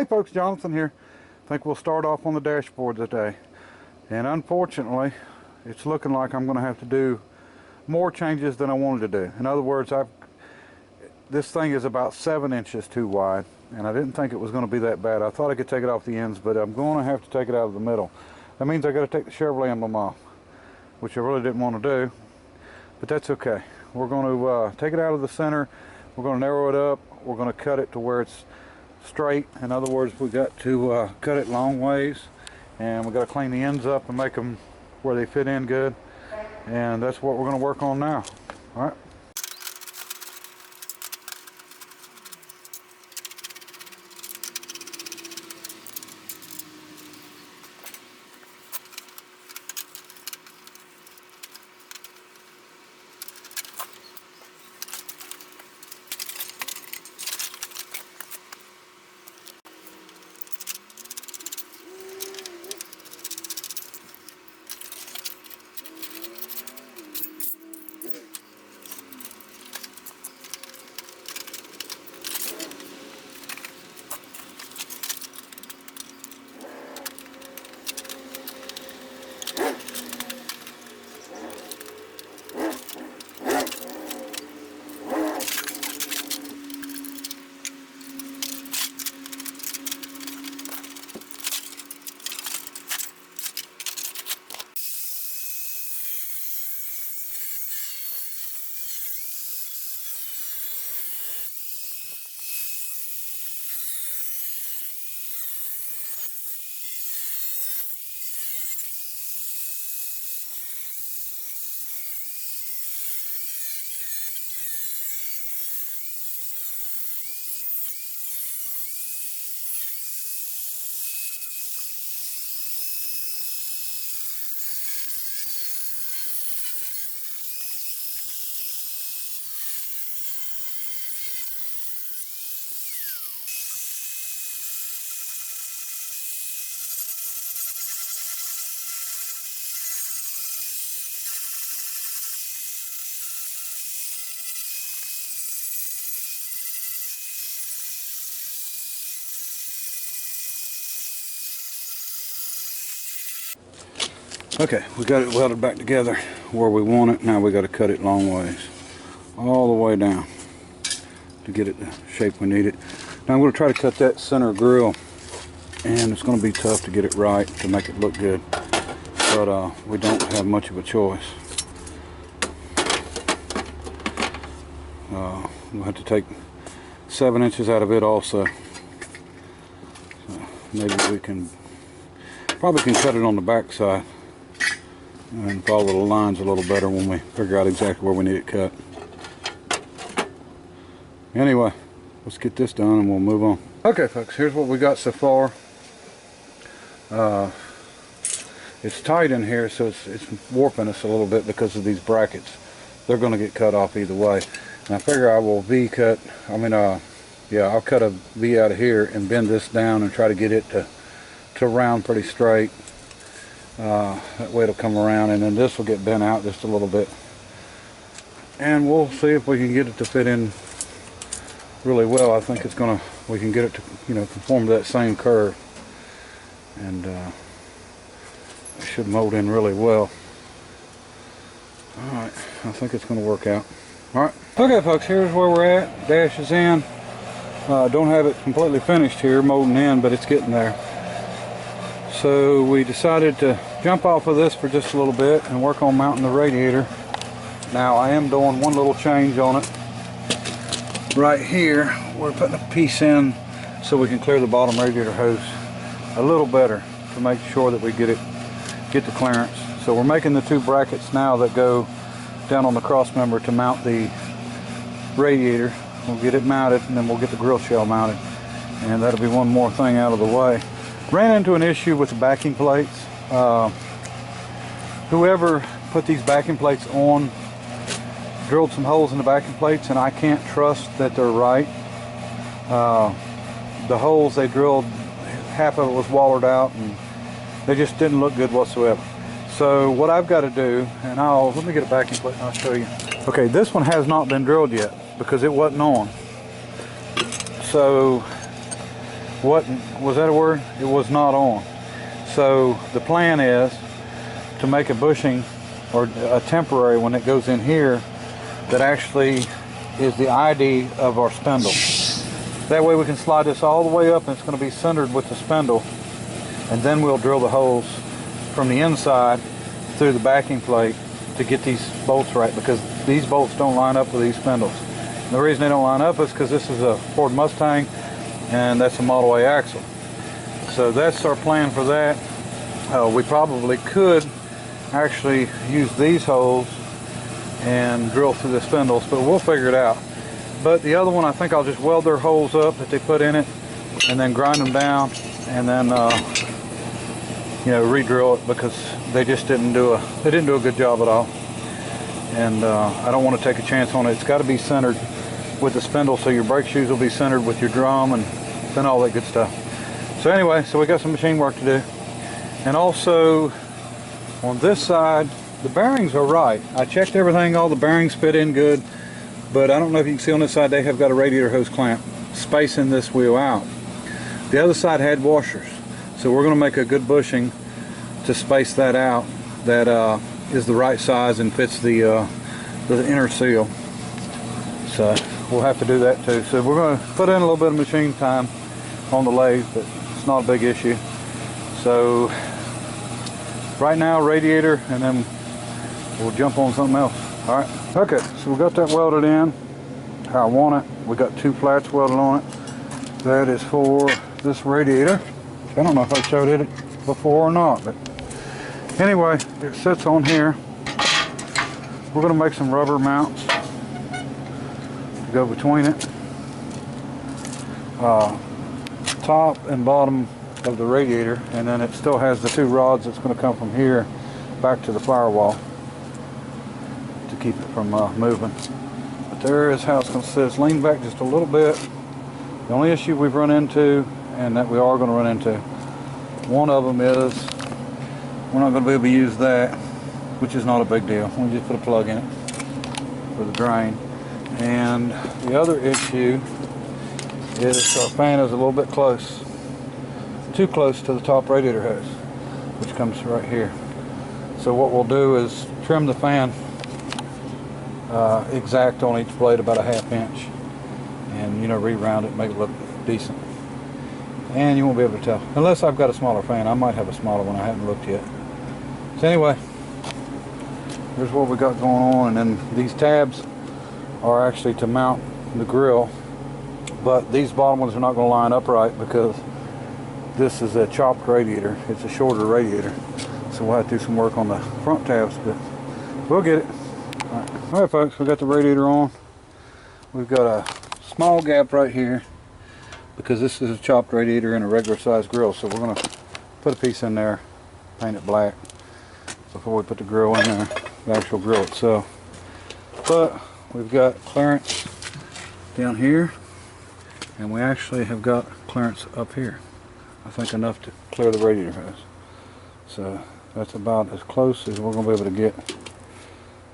Hey folks, Jonathan here. I think we'll start off on the dashboard today. And unfortunately, it's looking like I'm going to have to do more changes than I wanted to do. In other words, this thing is about 7 inches too wide, and I didn't think it was going to be that bad. I thought I could take it off the ends, but I'm going to have to take it out of the middle. That means I got to take the Chevrolet emblem off, which I really didn't want to do, but that's okay. We're going to take it out of the center. We're going to narrow it up. We're going to cut it to where it's straight. In other words, we got to cut it long ways, and we got to clean the ends up and make them where they fit in good, and that's what we're going to work on now. All right. Okay, we got it welded back together where we want it. Now we got to cut it long ways, all the way down to get it the shape we need it. Now I'm going to try to cut that center grill, and it's going to be tough to get it right to make it look good, but we don't have much of a choice. We'll have to take 7 inches out of it also. So maybe we probably can cut it on the back side and follow the lines a little better when we figure out exactly where we need it cut. Anyway, let's get this done and we'll move on. Okay folks, here's what we got so far. It's tight in here, so it's warping us a little bit because of these brackets. They're going to get cut off either way. And I figure I will V-cut, I'll cut a V out of here and bend this down and try to get it to round pretty straight. That way it'll come around, and then this will get bent out just a little bit, and we'll see if we can get it to fit in really well. I think we can get it to conform to that same curve, and it should mold in really well. Alright, I think it's going to work out. Alright, okay folks, here's where we're at. Dash is in. Don't have it completely finished here, molding in, but it's getting there. So we decided to jump off of this for just a little bit and work on mounting the radiator. Now I am doing one little change on it. Right here, we're putting a piece in so we can clear the bottom radiator hose a little better to make sure that we get the clearance. So we're making the 2 brackets now that go down on the cross member to mount the radiator. We'll get it mounted, and then we'll get the grill shell mounted, and that'll be one more thing out of the way. Ran into an issue with the backing plates. Whoever put these backing plates on drilled some holes in the backing plates, and I can't trust that they're right. The holes they drilled, half of it was wallered out, and they just didn't look good whatsoever. So what I've got to do, and let me get a backing plate and I'll show you. Okay, this one has not been drilled yet because it wasn't on. So what was that a word? It was not on. So the plan is to make a bushing or a temporary when it goes in here that actually is the ID of our spindle. That way we can slide this all the way up and it's going to be centered with the spindle, and then we'll drill the holes from the inside through the backing plate to get these bolts right, because these bolts don't line up with these spindles. And the reason they don't line up is because this is a Ford Mustang and that's a Model A axle. So that's our plan for that. We probably could actually use these holes and drill through the spindles, but we'll figure it out. But the other one, I think I'll just weld their holes up that they put in it and then grind them down and then you know, re-drill it, because they just didn't do a good job at all. And I don't want to take a chance on it. It's got to be centered with the spindle, so your brake shoes will be centered with your drum and then all that good stuff. So anyway, so we got some machine work to do. And also on this side, the bearings are right. I checked everything, all the bearings fit in good, but I don't know if you can see on this side they have got a radiator hose clamp spacing this wheel out. The other side had washers, so we're going to make a good bushing to space that out that is the right size and fits the inner seal. So we'll have to do that too. So we're going to put in a little bit of machine time on the lathe, but it's not a big issue. So right now radiator, and then we'll jump on something else. All right. Okay, so we got that welded in how I want it. We got 2 flats welded on it. That is for this radiator. I don't know if I showed it before or not, but anyway, it sits on here. We're going to make some rubber mounts to go between it. Top and bottom of the radiator, and then it still has the 2 rods that's going to come from here back to the firewall to keep it from moving. But there is how it's going to sit. It's leaned back just a little bit. The only issue we've run into, and that we are going to run into, one of them is we're not going to be able to use that, which is not a big deal. We just put a plug in it for the drain. And the other issue is our fan is a little bit close, too close to the top radiator hose, which comes right here. So what we'll do is trim the fan exact on each blade about a 1/2 inch, and you know, re-round it, make it look decent. And you won't be able to tell unless I've got a smaller fan. I might have a smaller one, I haven't looked yet. So anyway, here's what we got going on. And then these tabs are actually to mount the grill, but these bottom ones are not going to line up right because this is a chopped radiator. It's a shorter radiator, so we'll have to do some work on the front tabs, but we'll get it. All right folks, we got the radiator on. We've got a small gap right here because this is a chopped radiator and a regular size grill, so we're going to put a piece in there, paint it black before we put the grill in there, the actual grill itself. But we've got clearance down here, and we actually have got clearance up here. I think enough to clear the radiator hose. So that's about as close as we're going to be able to get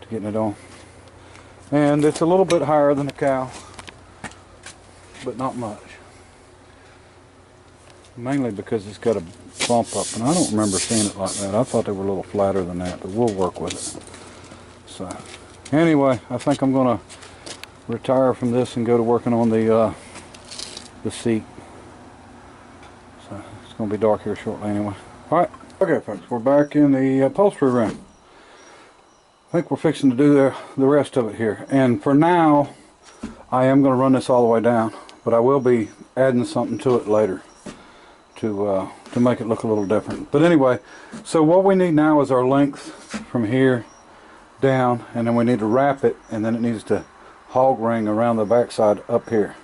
to getting it on. And it's a little bit higher than the cow, but not much. Mainly because it's got a bump up, and I don't remember seeing it like that. I thought they were a little flatter than that, but we'll work with it. So anyway, I think I'm going to retire from this and go to working on the seat. So it's going to be dark here shortly anyway. Alright, okay folks, we're back in the upholstery room. I think we're fixing to do the rest of it here. And for now, I am going to run this all the way down, but I will be adding something to it later to make it look a little different. But anyway, so what we need now is our length from here down, and then we need to wrap it, and then it needs to hog ring around the backside up here.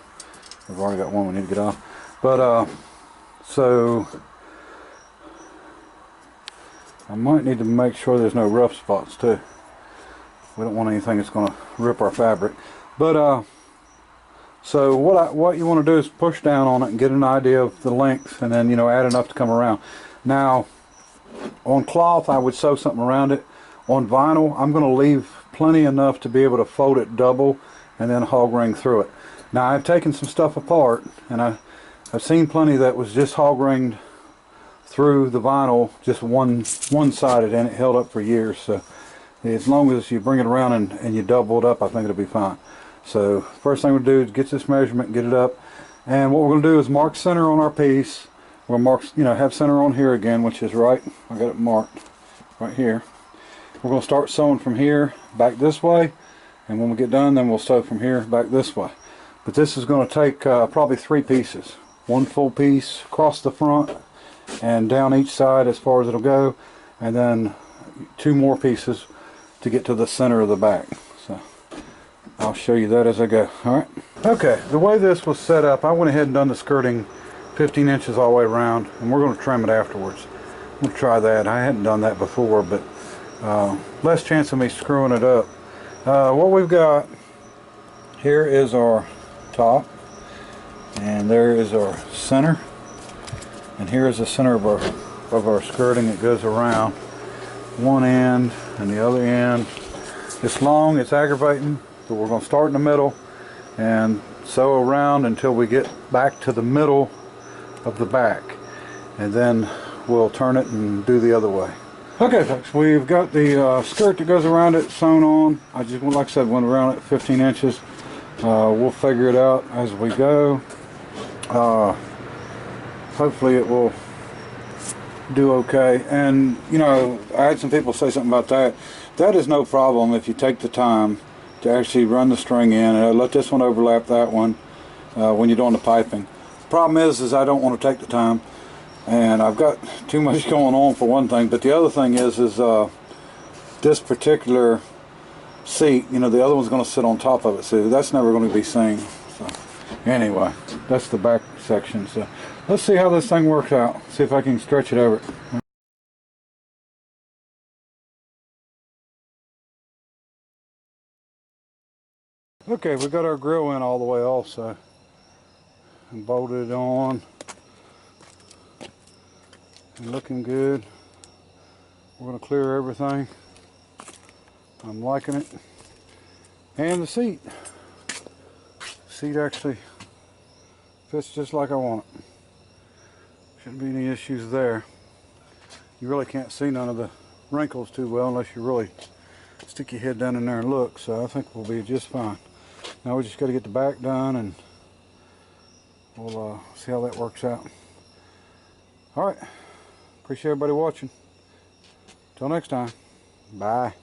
We've already got one we need to get off. But so I might need to make sure there's no rough spots too. We don't want anything that's going to rip our fabric. But so what you want to do is push down on it and get an idea of the length, and then, you know, add enough to come around. Now on cloth I would sew something around it. On vinyl I'm going to leave plenty enough to be able to fold it double and then hog ring through it. Now I've taken some stuff apart, and I've seen plenty that was just hog ringed through the vinyl, just one-sided, and it held up for years. So as long as you bring it around and you double it up, I think it'll be fine. So first thing we'll do is get this measurement and get it up. And what we're going to do is mark center on our piece. We'll mark, have center on here again, which is right. I got it marked right here. We're going to start sewing from here back this way, and when we get done, then we'll sew from here back this way. But this is going to take probably 3 pieces. One full piece across the front and down each side as far as it'll go, and then 2 more pieces to get to the center of the back. So I'll show you that as I go. Alright. Okay, the way this was set up, I went ahead and done the skirting 15 inches all the way around, and we're going to trim it afterwards. We'll try that. I hadn't done that before, but less chance of me screwing it up. What we've got here is our top, and there is our center, and here is the center of our skirting. It goes around one end and the other end. It's long, it's aggravating, so we're going to start in the middle and sew around until we get back to the middle of the back, and then we'll turn it and do the other way. Okay folks, we've got the skirt that goes around it sewn on. I just, like I said, went around it 15 inches. We'll figure it out as we go. Hopefully it will do okay. And I had some people say something about that. That is no problem if you take the time to actually run the string in and let this one overlap that one when you're doing the piping. The problem is I don't want to take the time, and I've got too much going on for one thing. But the other thing is this particular seat, the other one's going to sit on top of it, so that's never going to be seen. So anyway, that's the back section. So let's see how this thing works out, see if I can stretch it over. Okay, we got our grill in all the way also and bolted it on and looking good. We're going to clear everything. I'm liking it. And the seat actually fits just like I want it. Shouldn't be any issues there. You really can't see none of the wrinkles too well unless you really stick your head down in there and look, so I think we'll be just fine. Now we just got to get the back done, and we'll see how that works out. Alright, appreciate everybody watching. Till next time, bye.